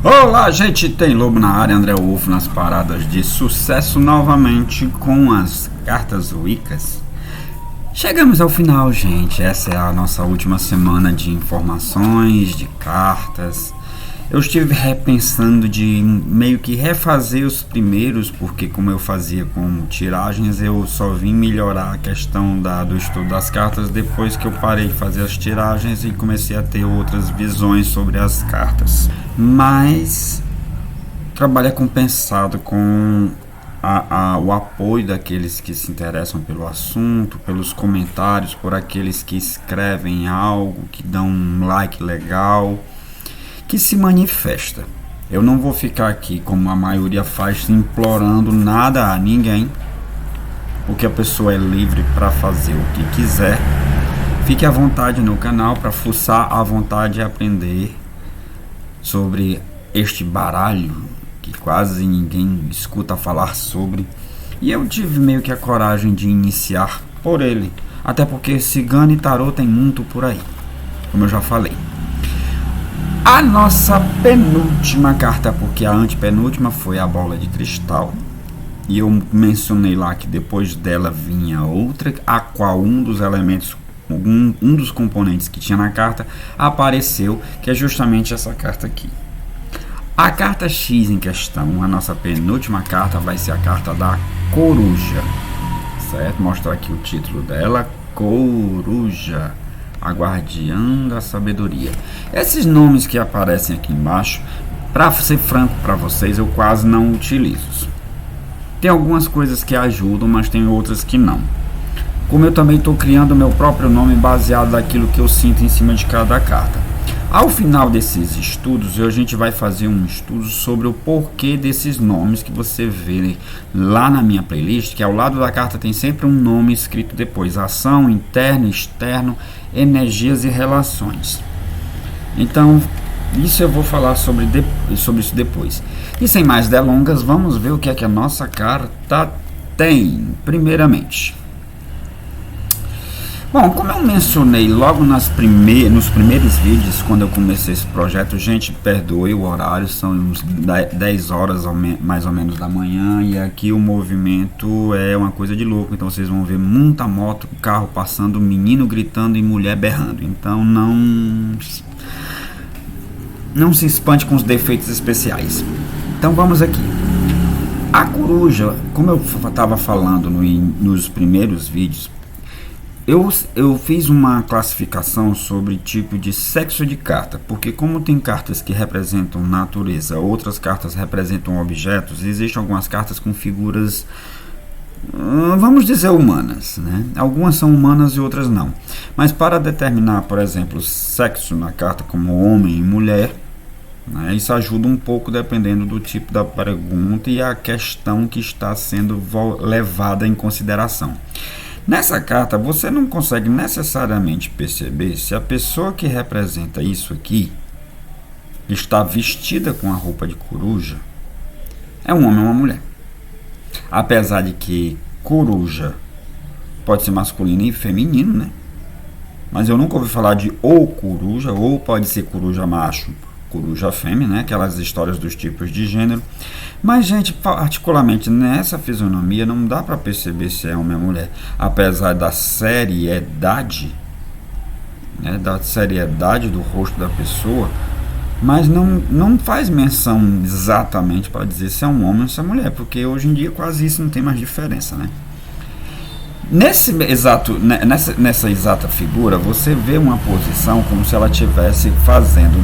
Olá, gente, tem Lobo na área, André Wolf nas paradas de sucesso novamente com as cartas Wiccas. Chegamos ao final, gente. Essa é a nossa última semana de informações, de cartas. Eu estive repensando de meio que refazer os primeiros, porque como eu fazia com tiragens, eu só vim melhorar a questão do estudo das cartas depois que eu parei de fazer as tiragens e comecei a ter outras visões sobre as cartas. Mas o trabalho é compensado com o apoio daqueles que se interessam pelo assunto, pelos comentários, por aqueles que escrevem algo, que dão um like legal, que se manifesta. Eu não vou ficar aqui, como a maioria faz, implorando nada a ninguém, porque a pessoa é livre para fazer o que quiser. Fique à vontade no canal para fuçar à vontade e aprender sobre este baralho que quase ninguém escuta falar sobre. E eu tive meio que a coragem de iniciar por ele, até porque cigano e tarô tem muito por aí, como eu já falei. A nossa penúltima carta, porque a antepenúltima foi a bola de cristal, e eu mencionei lá que depois dela vinha outra, a qual um dos elementos, um dos componentes que tinha na carta apareceu, que é justamente essa carta aqui. A carta X em questão, a nossa penúltima carta, vai ser a carta da coruja, certo? Mostrar aqui o título dela, Coruja, a guardiã da sabedoria. Esses nomes que aparecem aqui embaixo, para ser franco para vocês, eu quase não utilizo. Tem algumas coisas que ajudam, mas tem outras que não. Como eu também estou criando o meu próprio nome baseado naquilo que eu sinto em cima de cada carta. Ao final desses estudos, a gente vai fazer um estudo sobre o porquê desses nomes que você vê lá na minha playlist, que ao lado da carta tem sempre um nome escrito depois: ação, interno, externo, energias e relações. Então, isso eu vou falar sobre isso depois. E sem mais delongas, vamos ver o que é que a nossa carta tem. Primeiramente, bom, como eu mencionei logo nos primeiros vídeos, quando eu comecei esse projeto, gente, perdoe o horário, são uns 10 horas mais ou menos da manhã, e aqui o movimento é uma coisa de louco, então vocês vão ver muita moto, carro passando, menino gritando e mulher berrando, então não se espante com os defeitos especiais. Então vamos aqui. A coruja, como eu estava falando nos primeiros vídeos, eu fiz uma classificação sobre tipo de sexo de carta, porque como tem cartas que representam natureza, outras cartas representam objetos, existem algumas cartas com figuras, vamos dizer, humanas, né? Algumas são humanas e outras não. Mas para determinar, por exemplo, sexo na carta como homem e mulher, né, isso ajuda um pouco dependendo do tipo da pergunta e a questão que está sendo levada em consideração. Nessa carta, você não consegue necessariamente perceber se a pessoa que representa isso aqui está vestida com a roupa de coruja é um homem ou uma mulher. Apesar de que coruja pode ser masculino e feminino, né? Mas eu nunca ouvi falar de ou coruja, ou pode ser coruja macho, coruja fêmea, né? Aquelas histórias dos tipos de gênero. Mas, gente, particularmente nessa fisionomia não dá para perceber se é homem ou mulher, apesar da seriedade, né, do rosto da pessoa, mas não faz menção exatamente para dizer se é um homem ou se é mulher, porque hoje em dia quase isso não tem mais diferença, né? Nessa exata figura, você vê uma posição como se ela estivesse fazendo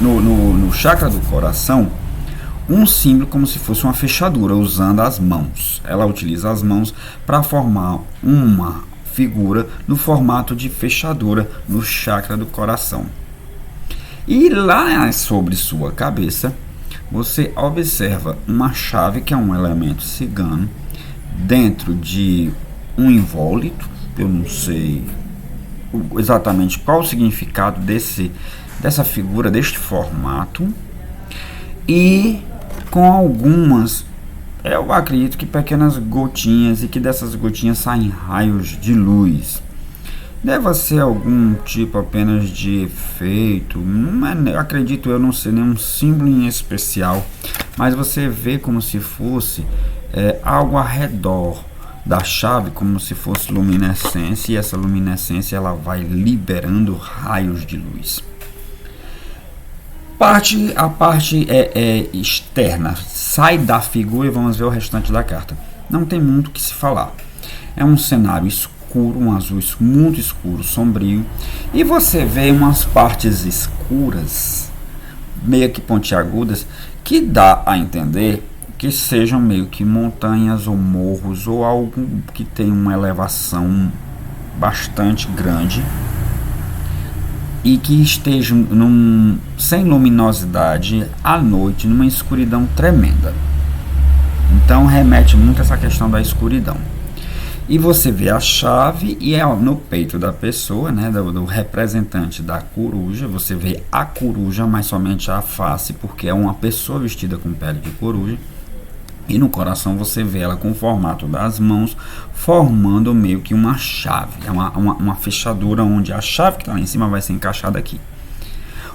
no chakra do coração um símbolo como se fosse uma fechadura, usando as mãos. Ela utiliza as mãos para formar uma figura no formato de fechadura no chakra do coração. E lá sobre sua cabeça, você observa uma chave, que é um elemento cigano, dentro de um invólito. Eu não sei exatamente qual o significado dessa figura, deste formato, e com algumas, eu acredito que pequenas gotinhas, e que dessas gotinhas saem raios de luz. Deve ser algum tipo apenas de efeito, não é, acredito eu, não ser nenhum símbolo em especial, mas você vê como se fosse algo ao redor da chave, como se fosse luminescência, e essa luminescência ela vai liberando raios de luz. A parte externa sai da figura e vamos ver o restante da carta. Não tem muito o que se falar. É um cenário escuro, um azul muito escuro, sombrio, e você vê umas partes escuras, meio que pontiagudas, que dá a entender que sejam meio que montanhas ou morros ou algo que tem uma elevação bastante grande e que estejam sem luminosidade à noite, numa escuridão tremenda. Então remete muito a essa questão da escuridão. E você vê a chave e é no peito da pessoa, né, do representante da coruja. Você vê a coruja, mas somente a face, porque é uma pessoa vestida com pele de coruja. E no coração você vê ela com o formato das mãos, formando meio que uma chave, uma fechadura onde a chave que está lá em cima vai ser encaixada aqui.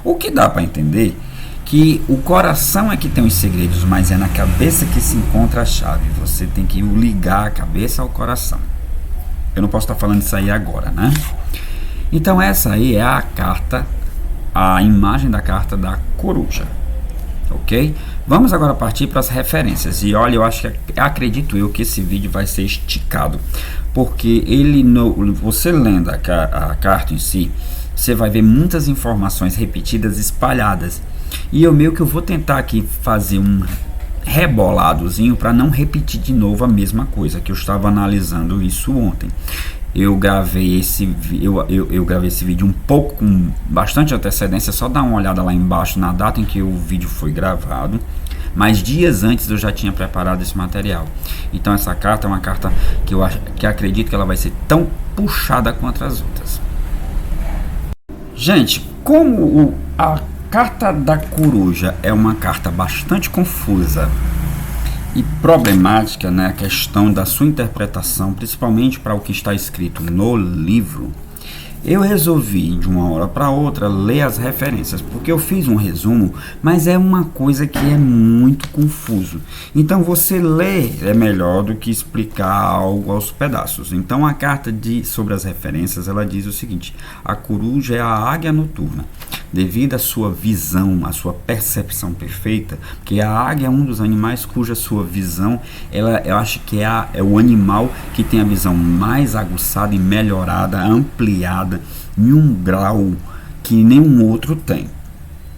O que dá para entender que o coração é que tem os segredos, mas é na cabeça que se encontra a chave. Você tem que ligar a cabeça ao coração. Eu não posso estar falando isso aí agora, né? Então essa aí é a carta, a imagem da carta da coruja. Ok? Vamos agora partir para as referências. E olha, eu acho que acredito eu que esse vídeo vai ser esticado, porque você lendo a carta em si, você vai ver muitas informações repetidas, espalhadas. E eu vou tentar aqui fazer um reboladozinho para não repetir de novo a mesma coisa, que eu estava analisando isso ontem. Eu gravei esse vídeo um pouco com bastante antecedência, só dá uma olhada lá embaixo na data em que o vídeo foi gravado, mas dias antes eu já tinha preparado esse material. Então essa carta é uma carta que acredito que ela vai ser tão puxada quanto as outras. Gente, como a carta da coruja é uma carta bastante confusa e problemática, né, a questão da sua interpretação, principalmente para o que está escrito no livro, eu resolvi de uma hora para outra ler as referências, porque eu fiz um resumo, mas é uma coisa que é muito confuso. Então você ler é melhor do que explicar algo aos pedaços. Então a carta sobre as referências, ela diz o seguinte: a coruja é a águia noturna. Devido à sua visão, à sua percepção perfeita, porque a águia é um dos animais cuja sua visão, eu acho que é o animal que tem a visão mais aguçada e melhorada, ampliada, em um grau que nenhum outro tem.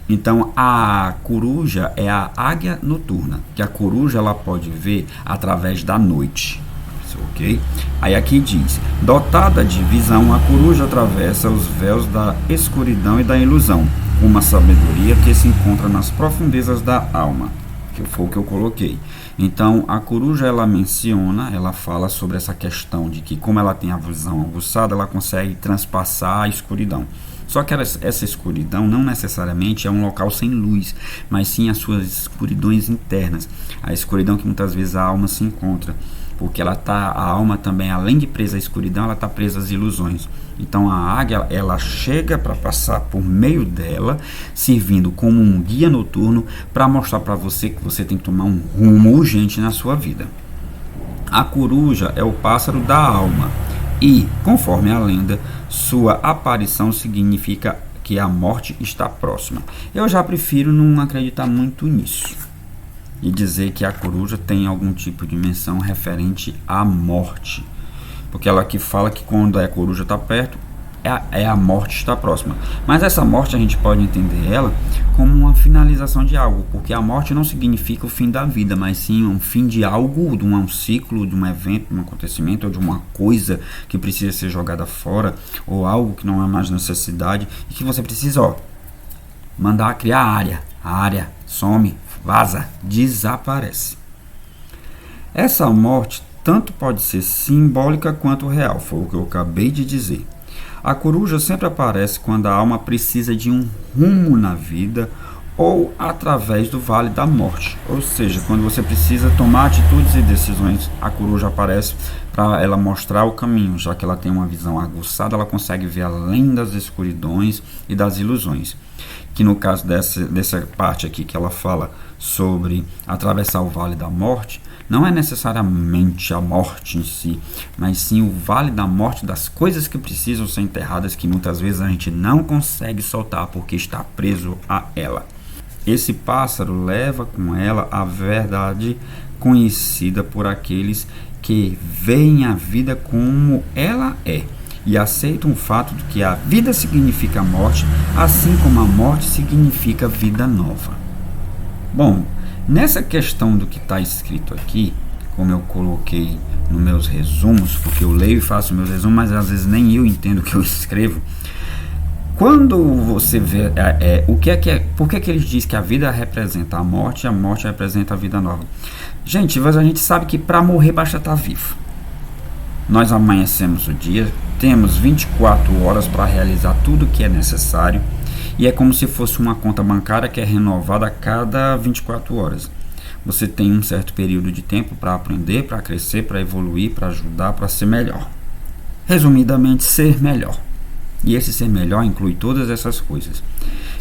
Então a coruja é a águia noturna, que a coruja ela pode ver através da noite. Ok? Aí aqui diz: dotada de visão, a coruja atravessa os véus da escuridão e da ilusão, uma sabedoria que se encontra nas profundezas da alma, que foi o que eu coloquei. Então a coruja ela fala sobre essa questão de que, como ela tem a visão aguçada, ela consegue transpassar a escuridão. Só que essa escuridão não necessariamente é um local sem luz, mas sim as suas escuridões internas, a escuridão que muitas vezes a alma se encontra, porque a alma também, além de presa à escuridão, ela está presa às ilusões. Então a águia, ela chega para passar por meio dela, servindo como um guia noturno para mostrar para você que você tem que tomar um rumo urgente na sua vida. A coruja é o pássaro da alma e, conforme a lenda, sua aparição significa que a morte está próxima. Eu já prefiro não acreditar muito nisso e dizer que a coruja tem algum tipo de menção referente à morte, porque ela aqui fala que quando a coruja está perto, a morte está próxima. Mas essa morte a gente pode entender ela como uma finalização de algo, porque a morte não significa o fim da vida, mas sim um fim de algo, de um ciclo, de um evento, de um acontecimento, ou de uma coisa que precisa ser jogada fora, ou algo que não há mais necessidade e que você precisa mandar criar a área some, vaza, desaparece. Essa morte tanto pode ser simbólica quanto real, foi o que eu acabei de dizer. A coruja sempre aparece quando a alma precisa de um rumo na vida ou através do vale da morte, ou seja, quando você precisa tomar atitudes e decisões, a coruja aparece para ela mostrar o caminho, já que ela tem uma visão aguçada, ela consegue ver além das escuridões e das ilusões. Que no caso dessa parte aqui que ela fala sobre atravessar o vale da morte, não é necessariamente a morte em si, mas sim o vale da morte das coisas que precisam ser enterradas, que muitas vezes a gente não consegue soltar porque está preso a ela. Esse pássaro leva com ela a verdade conhecida por aqueles que veem a vida como ela é e aceitam o fato de que a vida significa a morte, assim como a morte significa vida nova. Bom, nessa questão do que está escrito aqui, como eu coloquei nos meus resumos, porque eu leio e faço meus resumos, mas às vezes nem eu entendo o que eu escrevo. Quando você vê por que eles dizem que a vida representa a morte e a morte representa a vida nova? Gente, mas a gente sabe que para morrer basta estar vivo. Nós amanhecemos o dia, temos 24 horas para realizar tudo o que é necessário, e é como se fosse uma conta bancária que é renovada a cada 24 horas. Você tem um certo período de tempo para aprender, para crescer, para evoluir, para ajudar, para ser melhor. Resumidamente, ser melhor. E esse ser melhor inclui todas essas coisas.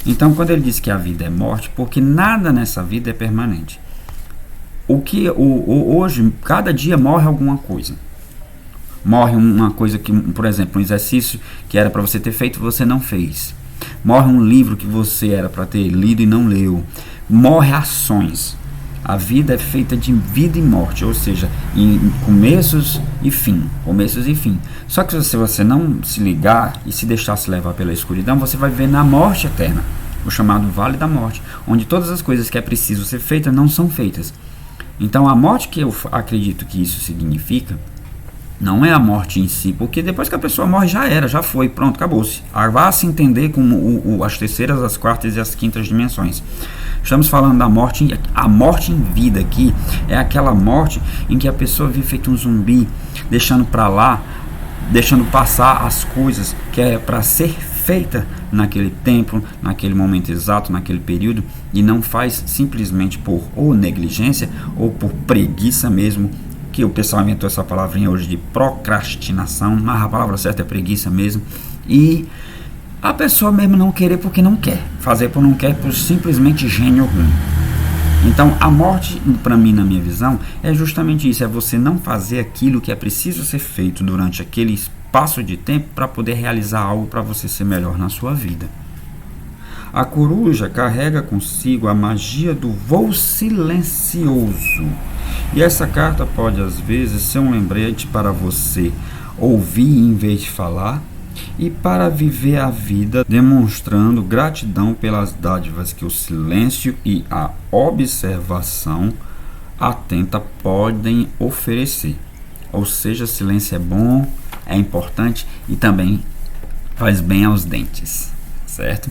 Então, quando ele diz que a vida é morte, porque nada nessa vida é permanente. Hoje, cada dia morre alguma coisa. Morre uma coisa que, por exemplo, um exercício que era para você ter feito, você não fez. Morre um livro que você era para ter lido e não leu. Morre ações. A vida é feita de vida e morte, ou seja, em começos e fim. Só que se você não se ligar e se deixar se levar pela escuridão, você vai ver na morte eterna, o chamado Vale da Morte, onde todas as coisas que é preciso ser feitas não são feitas. Então a morte que eu acredito que isso significa não é a morte em si, porque depois que a pessoa morre já era, já foi, pronto, acabou-se. Vá se entender como as terceiras, as quartas e as quintas dimensões. Estamos falando da morte, a morte em vida aqui é aquela morte em que a pessoa vive feito um zumbi, deixando para lá, deixando passar as coisas que é para ser feita naquele tempo, naquele momento exato, naquele período, e não faz simplesmente por ou negligência ou por preguiça mesmo, que o pessoal inventou essa palavrinha hoje de procrastinação, mas a palavra certa é preguiça mesmo, e a pessoa mesmo não querer porque não quer, fazer por não quer, por simplesmente gênio ruim. Então a morte, para mim, na minha visão, é justamente isso, é você não fazer aquilo que é preciso ser feito durante aquele espaço de tempo para poder realizar algo para você ser melhor na sua vida. A coruja carrega consigo a magia do voo silencioso. E essa carta pode às vezes ser um lembrete para você ouvir em vez de falar e para viver a vida demonstrando gratidão pelas dádivas que o silêncio e a observação atenta podem oferecer. Ou seja, silêncio é bom, é importante e também faz bem aos dentes, certo?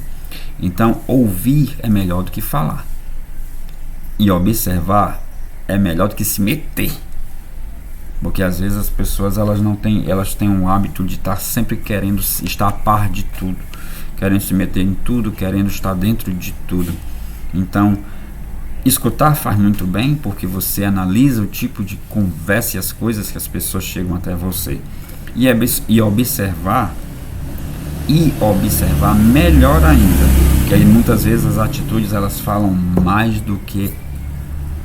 Então, ouvir é melhor do que falar. E observar é melhor do que se meter. Porque às vezes as pessoas elas têm um hábito de estar sempre querendo estar a par de tudo, querendo se meter em tudo, querendo estar dentro de tudo. Então, escutar faz muito bem, porque você analisa o tipo de conversa e as coisas que as pessoas chegam até você. E observar melhor ainda. Que aí muitas vezes as atitudes elas falam mais do que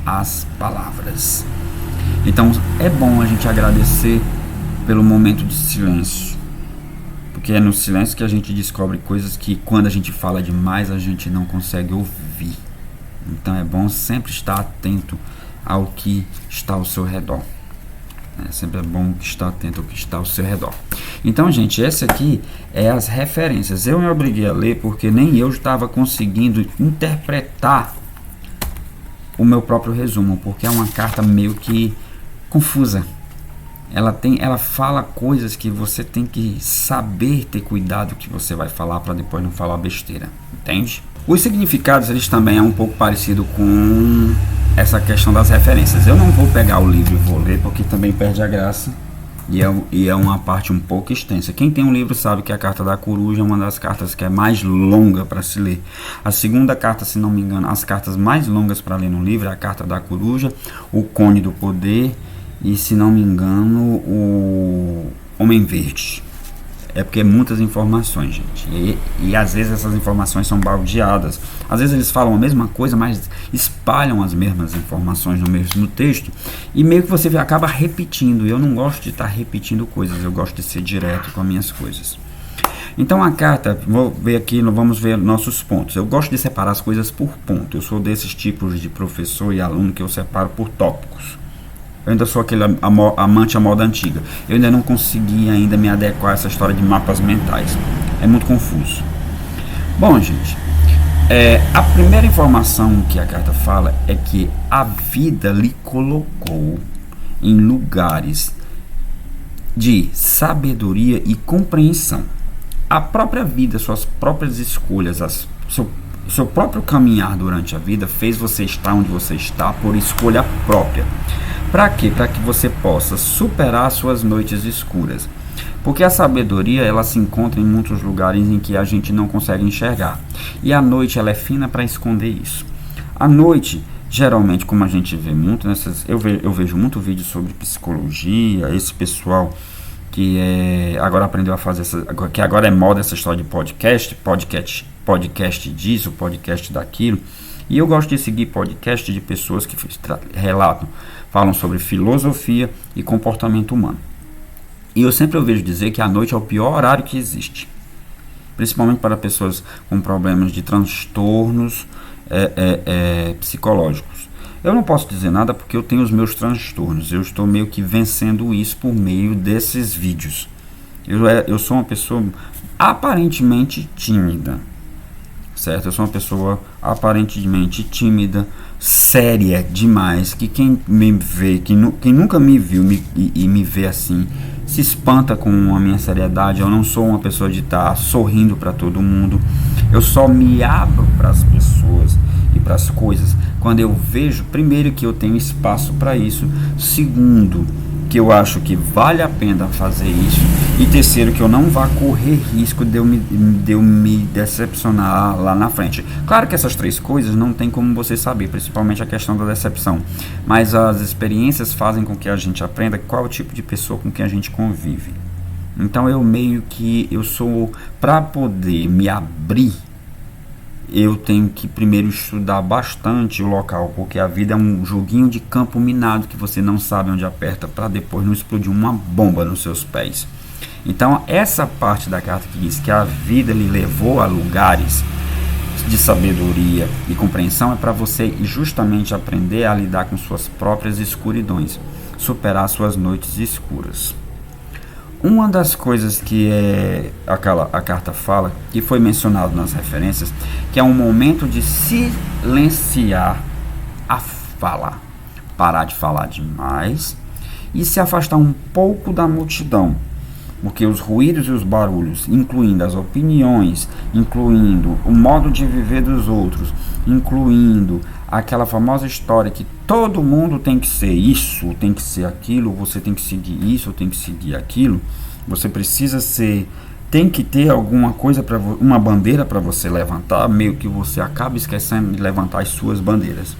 as palavras. Então é bom a gente agradecer pelo momento de silêncio, porque é no silêncio que a gente descobre coisas que quando a gente fala demais a gente não consegue ouvir. Então é bom sempre estar atento ao que está ao seu redor. Sempre é bom estar atento ao que está ao seu redor. Então, gente, essa aqui é as referências. Eu me obriguei a ler porque nem eu estava conseguindo interpretar o meu próprio resumo, porque é uma carta meio que confusa. Ela fala coisas que você tem que saber ter cuidado que você vai falar para depois não falar besteira, entende? Os significados eles também é um pouco parecido com essa questão das referências. Eu não vou pegar o livro e vou ler porque também perde a graça e é uma parte um pouco extensa. Quem tem um livro sabe que a carta da coruja é uma das cartas que é mais longa para se ler. A segunda carta, se não me engano, as cartas mais longas para ler no livro é a carta da coruja, o cone do poder e, se não me engano, o Homem Verde. É porque é muitas informações, gente. E às vezes essas informações são baldeadas. Às vezes eles falam a mesma coisa, mas espalham as mesmas informações no mesmo texto. E meio que você acaba repetindo. Eu não gosto de estar repetindo coisas. Eu gosto de ser direto com as minhas coisas. Então a carta, vamos ver nossos pontos. Eu gosto de separar as coisas por ponto. Eu sou desses tipos de professor e aluno que eu separo por tópicos. Eu ainda sou aquele amante à moda antiga. Eu ainda não consegui ainda me adequar a essa história de mapas mentais. É muito confuso. Bom, gente, a primeira informação que a carta fala é que a vida lhe colocou em lugares de sabedoria e compreensão. A própria vida, suas próprias escolhas, seu próprio caminhar durante a vida fez você estar onde você está por escolha própria. Para quê? Para que você possa superar suas noites escuras. Porque a sabedoria, ela se encontra em muitos lugares em que a gente não consegue enxergar. E a noite, ela é fina para esconder isso. A noite, geralmente, como a gente vê muito, eu vejo muito vídeo sobre psicologia, esse pessoal que agora aprendeu a fazer que agora é moda essa história de podcast disso, podcast daquilo. E eu gosto de seguir podcast de pessoas que falam sobre filosofia e comportamento humano. E eu sempre ouvi dizer que a noite é o pior horário que existe, principalmente para pessoas com problemas de transtornos psicológicos. Eu não posso dizer nada porque eu tenho os meus transtornos. Eu estou meio que vencendo isso por meio desses vídeos. Eu sou uma pessoa aparentemente tímida, certo? Eu sou uma pessoa aparentemente tímida, séria demais, que quem me vê, quem nunca me viu e me vê assim, se espanta com a minha seriedade. Eu não sou uma pessoa de estar sorrindo para todo mundo. Eu só me abro para as pessoas e para as coisas quando eu vejo, primeiro, que eu tenho espaço para isso, segundo, que eu acho que vale a pena fazer isso, e terceiro, que eu não vá correr risco de eu me decepcionar lá na frente. Claro que essas três coisas não tem como você saber, principalmente a questão da decepção, mas as experiências fazem com que a gente aprenda qual é o tipo de pessoa com quem a gente convive. Então eu sou, para poder me abrir, eu tenho que primeiro estudar bastante o local, porque a vida é um joguinho de campo minado que você não sabe onde aperta para depois não explodir uma bomba nos seus pés. Então essa parte da carta que diz que a vida lhe levou a lugares de sabedoria e compreensão é para você justamente aprender a lidar com suas próprias escuridões, superar suas noites escuras. Uma das coisas que a carta fala, que foi mencionado nas referências, que é um momento de silenciar a fala, parar de falar demais e se afastar um pouco da multidão, porque os ruídos e os barulhos, incluindo as opiniões, incluindo o modo de viver dos outros, incluindo aquela famosa história que todo mundo tem que ser isso, tem que ser aquilo, você tem que seguir isso, tem que seguir aquilo, você precisa ser, tem que ter alguma coisa, uma bandeira para você levantar, meio que você acaba esquecendo de levantar as suas bandeiras.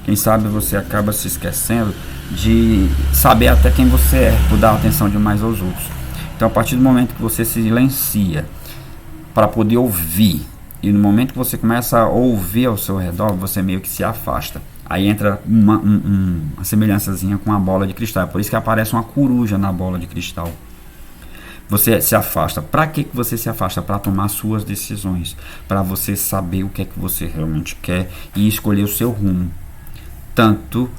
Quem sabe você acaba se esquecendo de saber até quem você é, por dar atenção demais aos outros. Então, a partir do momento que você se silencia para poder ouvir, e no momento que você começa a ouvir ao seu redor, você meio que se afasta. Aí entra uma semelhançazinha com a bola de cristal. É por isso que aparece uma coruja na bola de cristal. Você se afasta. Para que você se afasta? Para tomar suas decisões. Para você saber o que é que você realmente quer e escolher o seu rumo. Tanto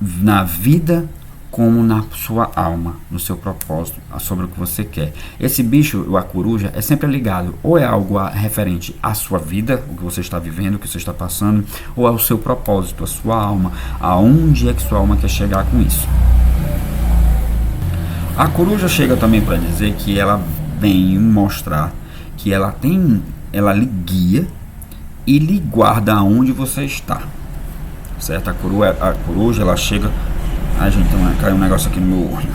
na vida como na sua alma, no seu propósito, sobre o que você quer. Esse bicho, a coruja, é sempre ligado, ou é algo referente à sua vida, o que você está vivendo, o que você está passando, ou ao seu propósito, a sua alma, aonde é que sua alma quer chegar com isso. A coruja chega também para dizer que ela vem mostrar que ela lhe guia e lhe guarda aonde você está, certo? A coruja, ela chega... Ai, gente, caiu um negócio aqui no meu olho.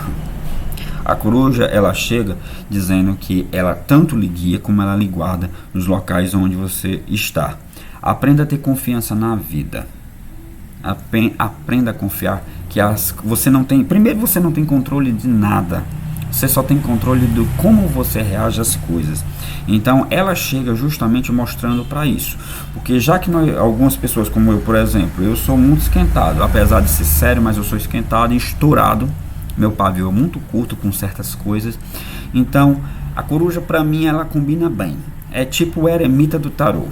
A coruja, ela chega dizendo que ela tanto lhe guia como ela lhe guarda nos locais onde você está. Aprenda a ter confiança na vida. Aprenda a confiar que você não tem. Primeiro, você não tem controle de nada. Você só tem controle do como você reage às coisas. Então ela chega justamente mostrando para isso. Porque já que algumas pessoas como eu, por exemplo, eu sou muito esquentado. Apesar de ser sério, mas eu sou esquentado e estourado. Meu pavio é muito curto com certas coisas. Então a coruja para mim ela combina bem. É tipo o eremita do tarô.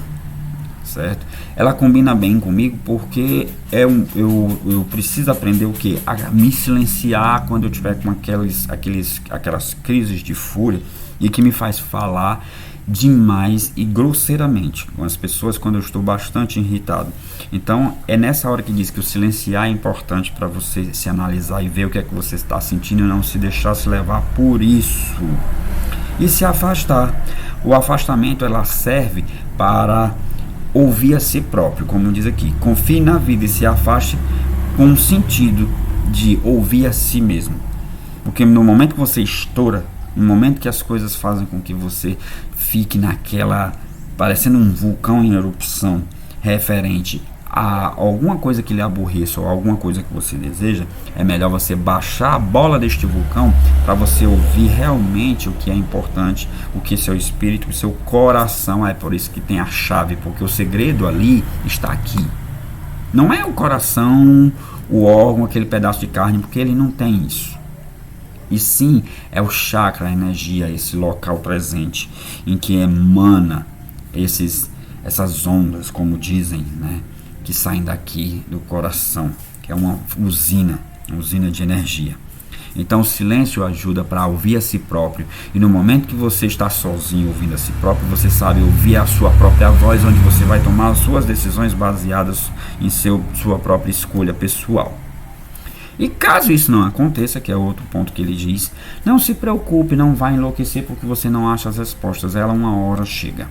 Certo? Ela combina bem comigo porque eu preciso aprender o que? A me silenciar quando eu tiver com aquelas crises de fúria e que me faz falar demais e grosseiramente com as pessoas quando eu estou bastante irritado. Então é nessa hora que diz que o silenciar é importante para você se analisar e ver o que é que você está sentindo e não se deixar se levar por isso. E se afastar. O afastamento ela serve para ouvir a si próprio, como diz aqui. Confie na vida e se afaste com o sentido de ouvir a si mesmo. Porque no momento que você estoura, no momento que as coisas fazem com que você fique naquela, parecendo um vulcão em erupção, referente a alguma coisa que lhe aborreça ou alguma coisa que você deseja, é melhor você baixar a bola deste vulcão para você ouvir realmente o que é importante, o que seu espírito, o seu coração, é por isso que tem a chave, porque o segredo ali está aqui. Não é o coração, o órgão, aquele pedaço de carne, porque ele não tem isso. E sim, é o chakra, a energia, esse local presente, em que emana essas ondas, como dizem, né? Que saem daqui do coração, que é uma usina de energia. Então o silêncio ajuda para ouvir a si próprio, e no momento que você está sozinho ouvindo a si próprio, você sabe ouvir a sua própria voz, onde você vai tomar as suas decisões baseadas em sua própria escolha pessoal. E caso isso não aconteça, que é outro ponto que ele diz, não se preocupe, não vai enlouquecer porque você não acha as respostas, ela uma hora chega.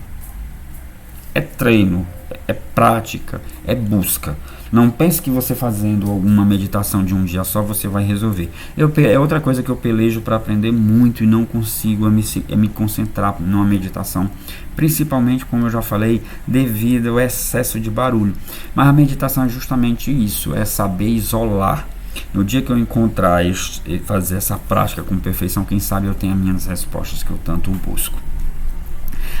É treino, é prática, é busca. Não pense que você fazendo alguma meditação de um dia só você vai resolver. É outra coisa que eu pelejo para aprender muito e não consigo me concentrar numa meditação. Principalmente, como eu já falei, devido ao excesso de barulho. Mas a meditação é justamente isso, é saber isolar. No dia que eu encontrar e fazer essa prática com perfeição, quem sabe eu tenha as minhas respostas que eu tanto busco.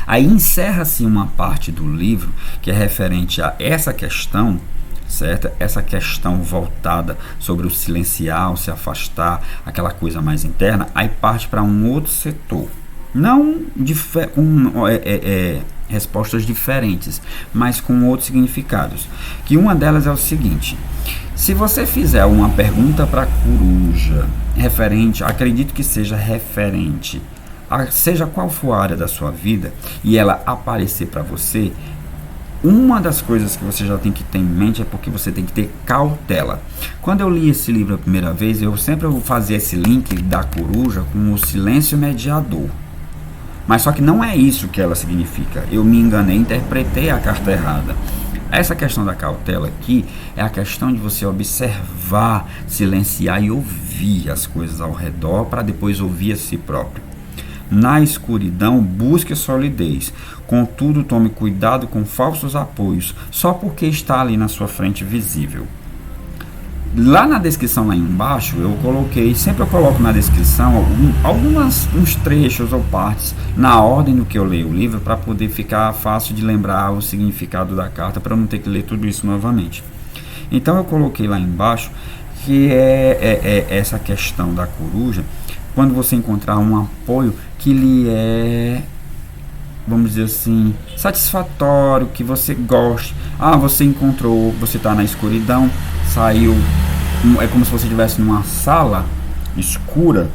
Aí encerra-se uma parte do livro que é referente a essa questão, certo? Essa questão voltada sobre o silenciar, o se afastar, aquela coisa mais interna, aí parte para um outro setor. Não com respostas diferentes, mas com outros significados. Que uma delas é o seguinte: se você fizer uma pergunta para a coruja, acredito que seja referente, seja qual for a área da sua vida, e ela aparecer para você, uma das coisas que você já tem que ter em mente é porque você tem que ter cautela. Quando eu li esse livro a primeira vez, eu sempre fazia esse link da coruja com o silêncio mediador. Mas só que não é isso que ela significa. Eu me enganei, interpretei a carta errada. Essa questão da cautela aqui é a questão de você observar, silenciar e ouvir as coisas ao redor para depois ouvir a si próprio. Na escuridão, busque solidez. Contudo, tome cuidado com falsos apoios, só porque está ali na sua frente visível. Lá na descrição, lá embaixo, sempre eu coloco na descrição uns trechos ou partes na ordem do que eu leio o livro, para poder ficar fácil de lembrar o significado da carta, para eu não ter que ler tudo isso novamente. Então eu coloquei lá embaixo que é essa questão da coruja, quando você encontrar um apoio que lhe é, vamos dizer assim, satisfatório, que você goste. Você encontrou, você está na escuridão, saiu, é como se você estivesse numa sala escura,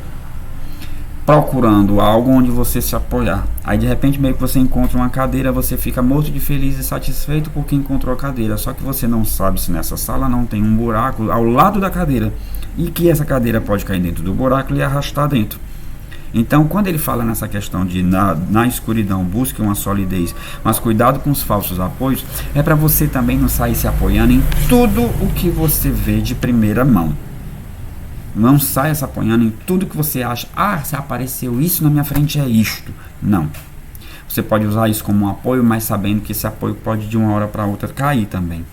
procurando algo onde você se apoiar. Aí de repente meio que você encontra uma cadeira, você fica morto de feliz e satisfeito porque encontrou a cadeira. Só que você não sabe se nessa sala não tem um buraco ao lado da cadeira, e que essa cadeira pode cair dentro do buraco e lhe arrastar dentro. Então, quando ele fala nessa questão de na escuridão busque uma solidez, mas cuidado com os falsos apoios, é para você também não sair se apoiando em tudo o que você vê de primeira mão. Não saia se apoiando em tudo que você acha. Se apareceu isso na minha frente, é isto. Não. Você pode usar isso como um apoio, mas sabendo que esse apoio pode de uma hora para outra cair também.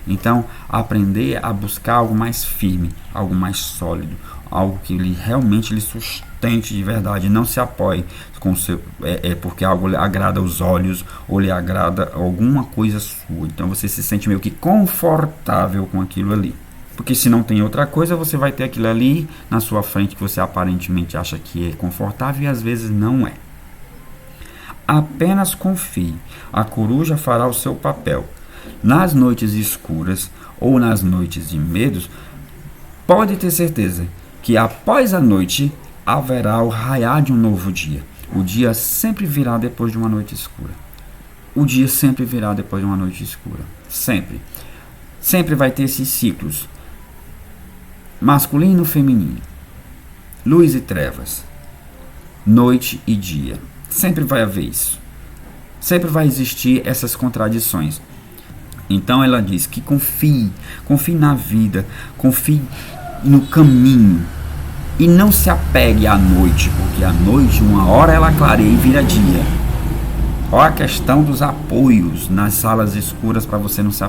Então, aprender a buscar algo mais firme, algo mais sólido, algo que realmente lhe sustente de verdade, não se apoie com porque algo lhe agrada aos olhos ou lhe agrada alguma coisa sua. Então você se sente meio que confortável com aquilo ali. Porque se não tem outra coisa, você vai ter aquilo ali na sua frente que você aparentemente acha que é confortável e às vezes não é. Apenas confie, a coruja fará o seu papel. Nas noites escuras ou nas noites de medos, pode ter certeza que após a noite haverá o raiar de um novo dia. O dia sempre virá depois de uma noite escura. O dia sempre virá depois de uma noite escura. Sempre. Sempre vai ter esses ciclos. Masculino e feminino. Luz e trevas. Noite e dia. Sempre vai haver isso. Sempre vai existir essas contradições. Então ela diz que confie na vida, confie no caminho e não se apegue à noite, porque a noite, uma hora ela clareia e vira dia. Olha a questão dos apoios nas salas escuras para você não se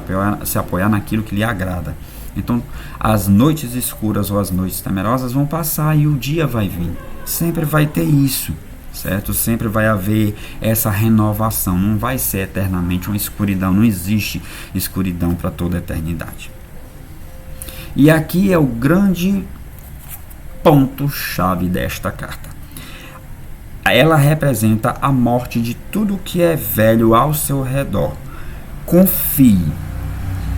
apoiar naquilo que lhe agrada. Então as noites escuras ou as noites temerosas vão passar e o dia vai vir. Sempre vai ter isso. Certo? Sempre vai haver essa renovação, não vai ser eternamente uma escuridão, não existe escuridão para toda a eternidade. E aqui é o grande ponto-chave desta carta. Ela representa a morte de tudo que é velho ao seu redor. Confie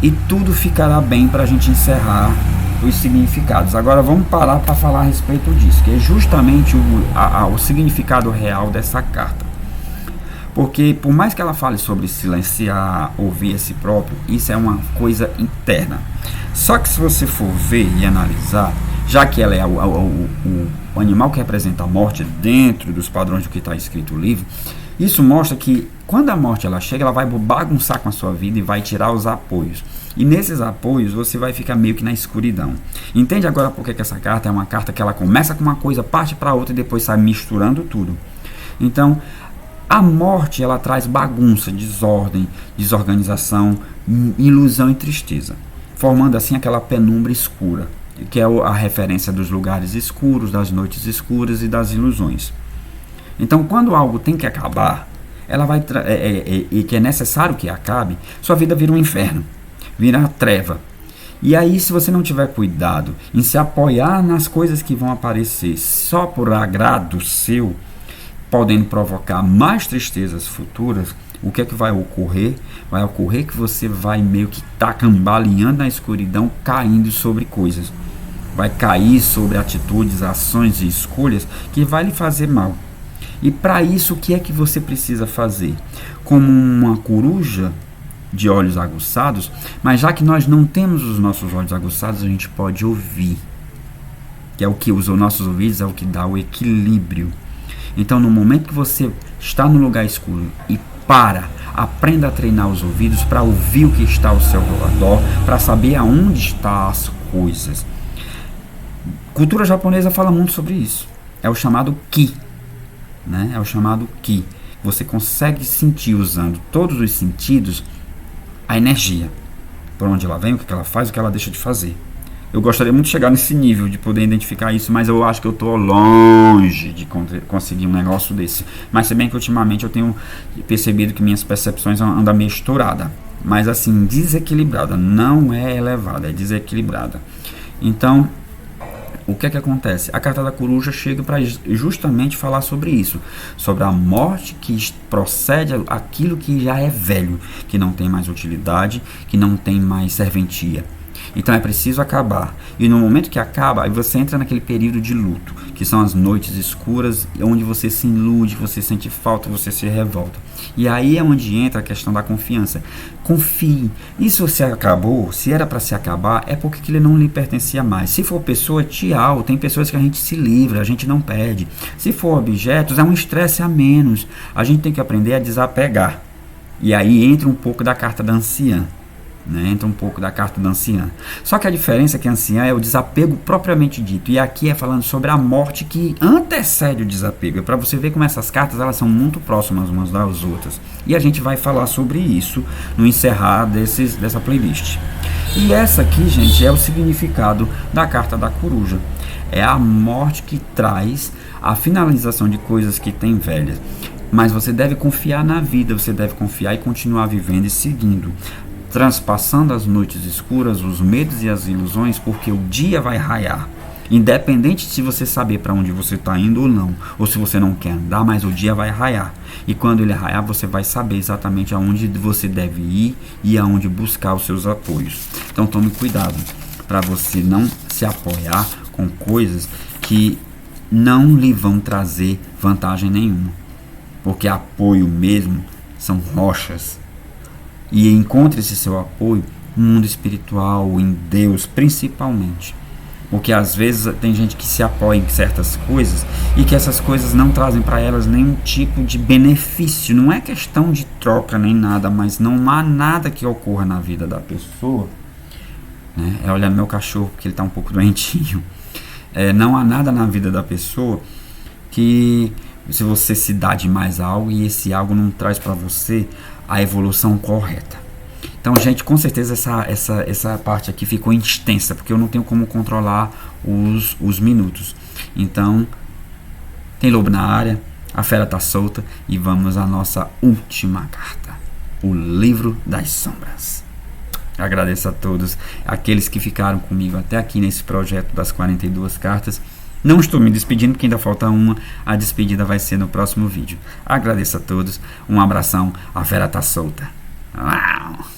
e tudo ficará bem para a gente encerrar os significados. Agora vamos parar para falar a respeito disso, que é justamente o significado real dessa carta. Porque por mais que ela fale sobre silenciar, ouvir a si próprio, isso é uma coisa interna. Só que se você for ver e analisar, já que ela é o animal que representa a morte dentro dos padrões do que está escrito no livro, isso mostra que quando a morte ela chega, ela vai bagunçar com a sua vida e vai tirar os apoios. E nesses apoios você vai ficar meio que na escuridão. Entende agora por que essa carta é uma carta que ela começa com uma coisa, parte para outra e depois sai misturando tudo? Então, a morte ela traz bagunça, desordem, desorganização, ilusão e tristeza, formando assim aquela penumbra escura, que é a referência dos lugares escuros, das noites escuras e das ilusões. Então, quando algo tem que acabar, ela vai e que é necessário que acabe, sua vida vira um inferno, vira treva. E aí, se você não tiver cuidado em se apoiar nas coisas que vão aparecer só por agrado seu, podendo provocar mais tristezas futuras, o que é que vai ocorrer? Vai ocorrer que você vai meio que estar cambaleando na escuridão, caindo sobre coisas. Vai cair sobre atitudes, ações e escolhas que vai lhe fazer mal. E para isso, o que é que você precisa fazer? Como uma coruja de olhos aguçados, mas já que nós não temos os nossos olhos aguçados, a gente pode ouvir. Que é o que os nossos ouvidos é o que dá o equilíbrio. Então, no momento que você está no lugar escuro e aprenda a treinar os ouvidos para ouvir o que está ao seu redor, para saber aonde estão as coisas. Cultura japonesa fala muito sobre isso. É o chamado ki, né? É o chamado ki. Você consegue sentir, usando todos os sentidos, a energia. Por onde ela vem, o que ela faz, o que ela deixa de fazer. Eu gostaria muito de chegar nesse nível de poder identificar isso, mas eu acho que eu estou longe de conseguir um negócio desse. Mas se bem que ultimamente eu tenho percebido que minhas percepções andam meio estouradas. Mas assim, desequilibrada, não é elevada, é desequilibrada. Então, o que é que acontece? A carta da coruja chega para justamente falar sobre isso, sobre a morte que procede aquilo que já é velho, que não tem mais utilidade, que não tem mais serventia. Então é preciso acabar. E no momento que acaba, aí você entra naquele período de luto, que são as noites escuras, onde você se ilude, você sente falta, você se revolta. E aí é onde entra a questão da confiança. Confie. Isso se acabou, se era para se acabar, é porque aquilo não lhe pertencia mais. Se for pessoa, tchau. Tem pessoas que a gente se livra, a gente não perde. Se for objetos, é um estresse a menos. A gente tem que aprender a desapegar. E aí entra um pouco da carta da anciã. né? Entra um pouco da carta da anciã. Só que a diferença é que a anciã é o desapego propriamente dito, e aqui é falando sobre a morte que antecede o desapego. É para você ver como essas cartas elas são muito próximas umas das outras. E a gente vai falar sobre isso no encerrar dessa playlist. E essa aqui, gente, é o significado da carta da coruja. É a morte que traz a finalização de coisas que tem velhas. Mas você deve confiar na vida, você deve confiar e continuar vivendo e seguindo, transpassando as noites escuras, os medos e as ilusões, porque o dia vai raiar. Independente de se você saber para onde você está indo ou não, ou se você não quer andar, mas o dia vai raiar. E quando ele raiar, você vai saber exatamente aonde você deve ir e aonde buscar os seus apoios. Então tome cuidado para você não se apoiar com coisas que não lhe vão trazer vantagem nenhuma. Porque apoio mesmo são rochas. E encontre esse seu apoio no mundo espiritual, em Deus principalmente. Porque às vezes tem gente que se apoia em certas coisas e que essas coisas não trazem para elas nenhum tipo de benefício. Não é questão de troca nem nada, mas não há nada que ocorra na vida da pessoa. Né? É olhando meu cachorro porque ele está um pouco doentinho. Não há nada na vida da pessoa que se você se dá demais a algo e esse algo não traz para você a evolução correta. Então, gente, com certeza essa parte aqui ficou extensa, porque eu não tenho como controlar os minutos. Então, tem lobo na área, a fera tá solta e vamos à nossa última carta, o Livro das Sombras. Agradeço a todos aqueles que ficaram comigo até aqui nesse projeto das 42 cartas. Não estou me despedindo porque ainda falta uma. A despedida vai ser no próximo vídeo. Agradeço a todos. Um abração. A fera tá solta. Uau!